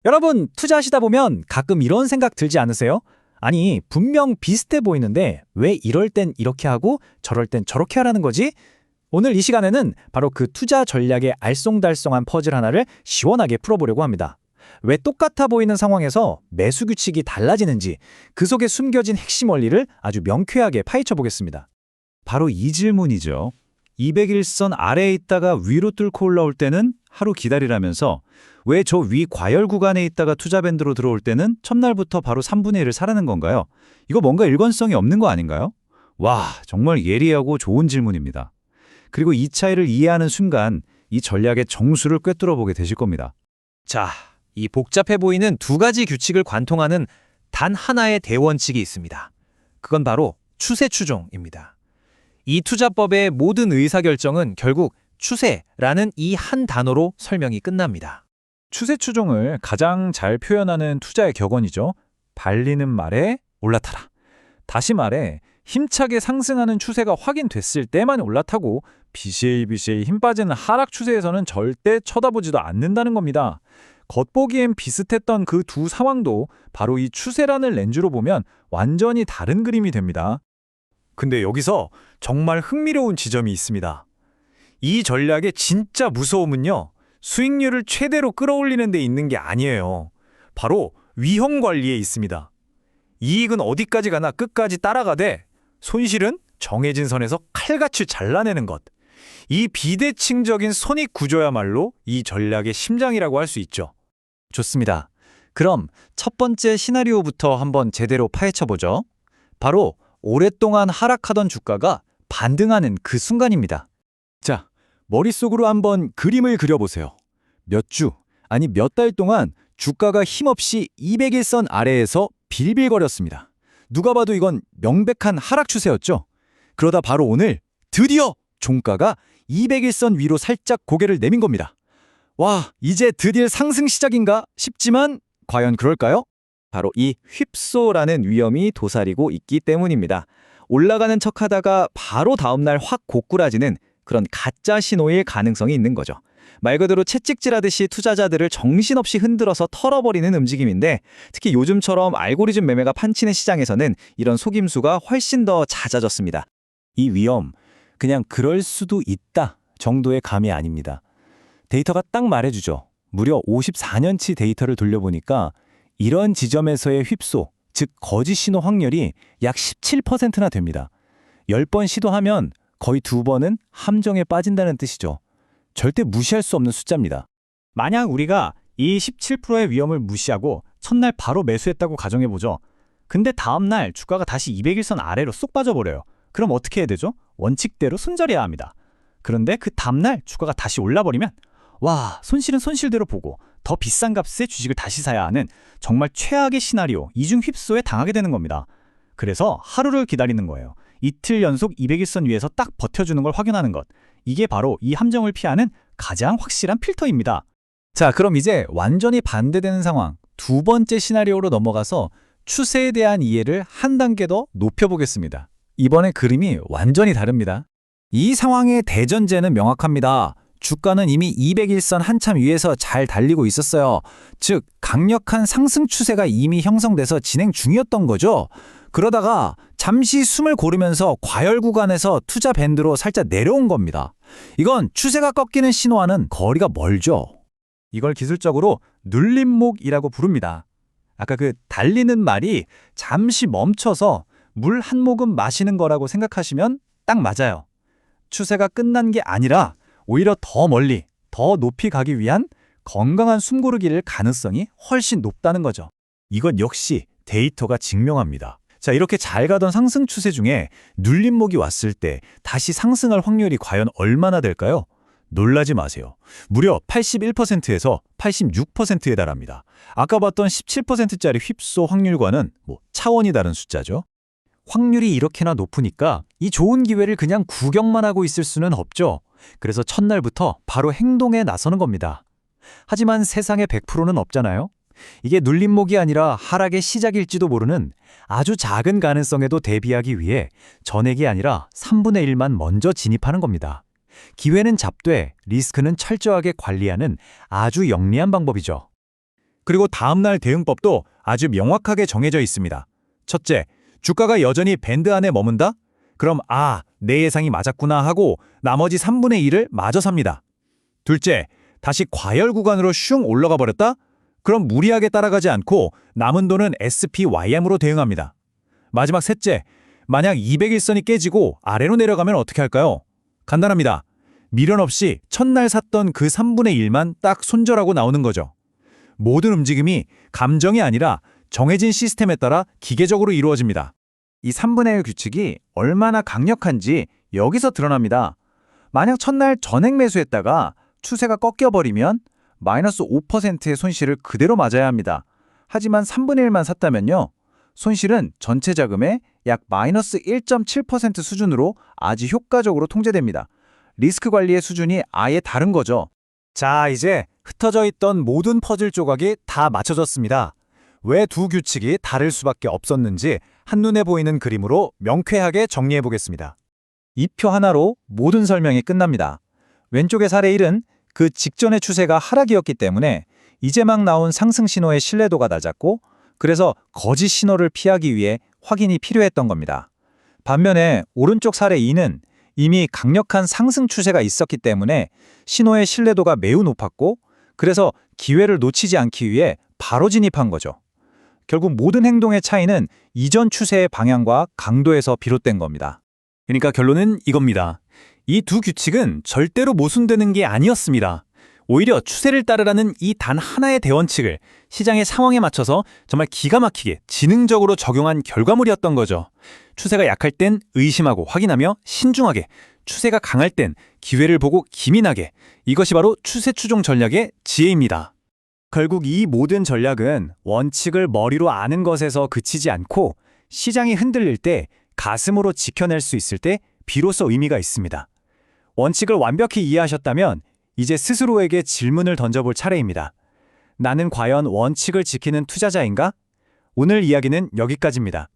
여러분, 투자하시다 보면 가끔 이런 생각 들지 않으세요? 아니, 분명 비슷해 보이는데 왜 이럴 땐 이렇게 하고 저럴 땐 저렇게 하라는 거지? 오늘 이 시간에는 바로 그 투자 전략의 알쏭달쏭한 퍼즐 하나를 시원하게 풀어보려고 합니다. 왜 똑같아 보이는 상황에서 매수 규칙이 달라지는지, 그 속에 숨겨진 핵심 원리를 아주 명쾌하게 파헤쳐 보겠습니다. 바로 이 질문이죠. 200일선 아래에 있다가 위로 뚫고 올라올 때는 하루 기다리라면서 왜 저 위 과열 구간에 있다가 투자 밴드로 들어올 때는 첫날부터 바로 3분의 1을 사라는 건가요? 이거 뭔가 일관성이 없는 거 아닌가요? 와, 정말 예리하고 좋은 질문입니다. 그리고 이 차이를 이해하는 순간 이 전략의 정수를 꿰뚫어 보게 되실 겁니다. 자, 이 복잡해 보이는 두 가지 규칙을 관통하는 단 하나의 대원칙이 있습니다. 그건 바로 추세 추종입니다. 이 투자법의 모든 의사결정은 결국 추세라는 이 한 단어로 설명이 끝납니다. 추세 추종을 가장 잘 표현하는 투자의 격언이죠. 발리는 말에 올라타라. 다시 말해 힘차게 상승하는 추세가 확인됐을 때만 올라타고 비실비실 힘 빠지는 하락 추세에서는 절대 쳐다보지도 않는다는 겁니다. 겉보기엔 비슷했던 그 두 상황도 바로 이 추세라는 렌즈로 보면 완전히 다른 그림이 됩니다. 근데 여기서 정말 흥미로운 지점이 있습니다. 이 전략의 진짜 무서움은요, 수익률을 최대로 끌어올리는 데 있는 게 아니에요. 바로 위험 관리에 있습니다. 이익은 어디까지 가나 끝까지 따라가되 손실은 정해진 선에서 칼같이 잘라내는 것. 이 비대칭적인 손익 구조야말로 이 전략의 심장이라고 할 수 있죠. 좋습니다. 그럼 첫 번째 시나리오부터 한번 제대로 파헤쳐보죠. 바로 오랫동안 하락하던 주가가 반등하는 그 순간입니다. 자, 머릿속으로 한번 그림을 그려보세요. 몇 주, 아니 몇 달 동안 주가가 힘없이 200일선 아래에서 빌빌거렸습니다. 누가 봐도 이건 명백한 하락 추세였죠. 그러다 바로 오늘 드디어 종가가 200일선 위로 살짝 고개를 내민 겁니다. 와, 이제 드디어 상승 시작인가 싶지만 과연 그럴까요? 바로 이 휩소라는 위험이 도사리고 있기 때문입니다. 올라가는 척하다가 바로 다음날 확 고꾸라지는 그런 가짜 신호일 가능성이 있는 거죠. 말 그대로 채찍질하듯이 투자자들을 정신없이 흔들어서 털어버리는 움직임인데, 특히 요즘처럼 알고리즘 매매가 판치는 시장에서는 이런 속임수가 훨씬 더 잦아졌습니다. 이 위험, 그냥 그럴 수도 있다 정도의 감이 아닙니다. 데이터가 딱 말해주죠. 무려 54년치 데이터를 돌려보니까 이런 지점에서의 휩소, 즉 거짓 신호 확률이 약 17%나 됩니다. 10번 시도하면 거의 2번은 함정에 빠진다는 뜻이죠. 절대 무시할 수 없는 숫자입니다. 만약 우리가 이 17%의 위험을 무시하고 첫날 바로 매수했다고 가정해보죠. 근데 다음날 주가가 다시 200일선 아래로 쏙 빠져버려요. 그럼 어떻게 해야 되죠? 원칙대로 손절해야 합니다. 그런데 그 다음날 주가가 다시 올라버리면 와, 손실은 손실대로 보고 더 비싼 값에 주식을 다시 사야 하는 정말 최악의 시나리오, 이중 휩소에 당하게 되는 겁니다. 그래서 하루를 기다리는 거예요. 이틀 연속 200일선 위에서 딱 버텨주는 걸 확인하는 것. 이게 바로 이 함정을 피하는 가장 확실한 필터입니다. 자, 그럼 이제 완전히 반대되는 상황, 두 번째 시나리오로 넘어가서 추세에 대한 이해를 한 단계 더 높여보겠습니다. 이번에 그림이 완전히 다릅니다. 이 상황의 대전제는 명확합니다. 주가는 이미 200일선 한참 위에서 잘 달리고 있었어요. 즉, 강력한 상승 추세가 이미 형성돼서 진행 중이었던 거죠. 그러다가 잠시 숨을 고르면서 과열 구간에서 투자 밴드로 살짝 내려온 겁니다. 이건 추세가 꺾이는 신호와는 거리가 멀죠. 이걸 기술적으로 눌림목이라고 부릅니다. 아까 그 달리는 말이 잠시 멈춰서 물 한 모금 마시는 거라고 생각하시면 딱 맞아요. 추세가 끝난 게 아니라 오히려 더 멀리, 더 높이 가기 위한 건강한 숨고르기일 가능성이 훨씬 높다는 거죠. 이건 역시 데이터가 증명합니다. 자, 이렇게 잘 가던 상승 추세 중에 눌림목이 왔을 때 다시 상승할 확률이 과연 얼마나 될까요? 놀라지 마세요. 무려 81%에서 86%에 달합니다. 아까 봤던 17%짜리 휩소 확률과는 차원이 다른 숫자죠. 확률이 이렇게나 높으니까 이 좋은 기회를 그냥 구경만 하고 있을 수는 없죠. 그래서 첫날부터 바로 행동에 나서는 겁니다. 하지만 세상에 100%는 없잖아요. 이게 눌림목이 아니라 하락의 시작일지도 모르는 아주 작은 가능성에도 대비하기 위해 전액이 아니라 3분의 1만 먼저 진입하는 겁니다. 기회는 잡되 리스크는 철저하게 관리하는 아주 영리한 방법이죠. 그리고 다음날 대응법도 아주 명확하게 정해져 있습니다. 첫째, 주가가 여전히 밴드 안에 머문다? 그럼 내 예상이 맞았구나 하고 나머지 3분의 1을 마저 삽니다. 둘째, 다시 과열 구간으로 슝 올라가 버렸다? 그럼 무리하게 따라가지 않고 남은 돈은 SPYM으로 대응합니다. 마지막 셋째, 만약 200일선이 깨지고 아래로 내려가면 어떻게 할까요? 간단합니다. 미련 없이 첫날 샀던 그 3분의 1만 딱 손절하고 나오는 거죠. 모든 움직임이 감정이 아니라 정해진 시스템에 따라 기계적으로 이루어집니다. 이 3분의 1 규칙이 얼마나 강력한지 여기서 드러납니다. 만약 첫날 전액 매수했다가 추세가 꺾여버리면 마이너스 5%의 손실을 그대로 맞아야 합니다. 하지만 3분의 1만 샀다면요. 손실은 전체 자금의 약 마이너스 1.7% 수준으로 아주 효과적으로 통제됩니다. 리스크 관리의 수준이 아예 다른 거죠. 자, 이제 흩어져 있던 모든 퍼즐 조각이 다 맞춰졌습니다. 왜 두 규칙이 다를 수밖에 없었는지 한눈에 보이는 그림으로 명쾌하게 정리해 보겠습니다. 이 표 하나로 모든 설명이 끝납니다. 왼쪽의 사례 1은 그 직전의 추세가 하락이었기 때문에 이제 막 나온 상승 신호의 신뢰도가 낮았고 그래서 거짓 신호를 피하기 위해 확인이 필요했던 겁니다. 반면에 오른쪽 사례 2는 이미 강력한 상승 추세가 있었기 때문에 신호의 신뢰도가 매우 높았고 그래서 기회를 놓치지 않기 위해 바로 진입한 거죠. 결국 모든 행동의 차이는 이전 추세의 방향과 강도에서 비롯된 겁니다. 그러니까 결론은 이겁니다. 이 두 규칙은 절대로 모순되는 게 아니었습니다. 오히려 추세를 따르라는 이 단 하나의 대원칙을 시장의 상황에 맞춰서 정말 기가 막히게 지능적으로 적용한 결과물이었던 거죠. 추세가 약할 땐 의심하고 확인하며 신중하게, 추세가 강할 땐 기회를 보고 기민하게, 이것이 바로 추세 추종 전략의 지혜입니다. 결국 이 모든 전략은 원칙을 머리로 아는 것에서 그치지 않고 시장이 흔들릴 때 가슴으로 지켜낼 수 있을 때 비로소 의미가 있습니다. 원칙을 완벽히 이해하셨다면 이제 스스로에게 질문을 던져볼 차례입니다. 나는 과연 원칙을 지키는 투자자인가? 오늘 이야기는 여기까지입니다.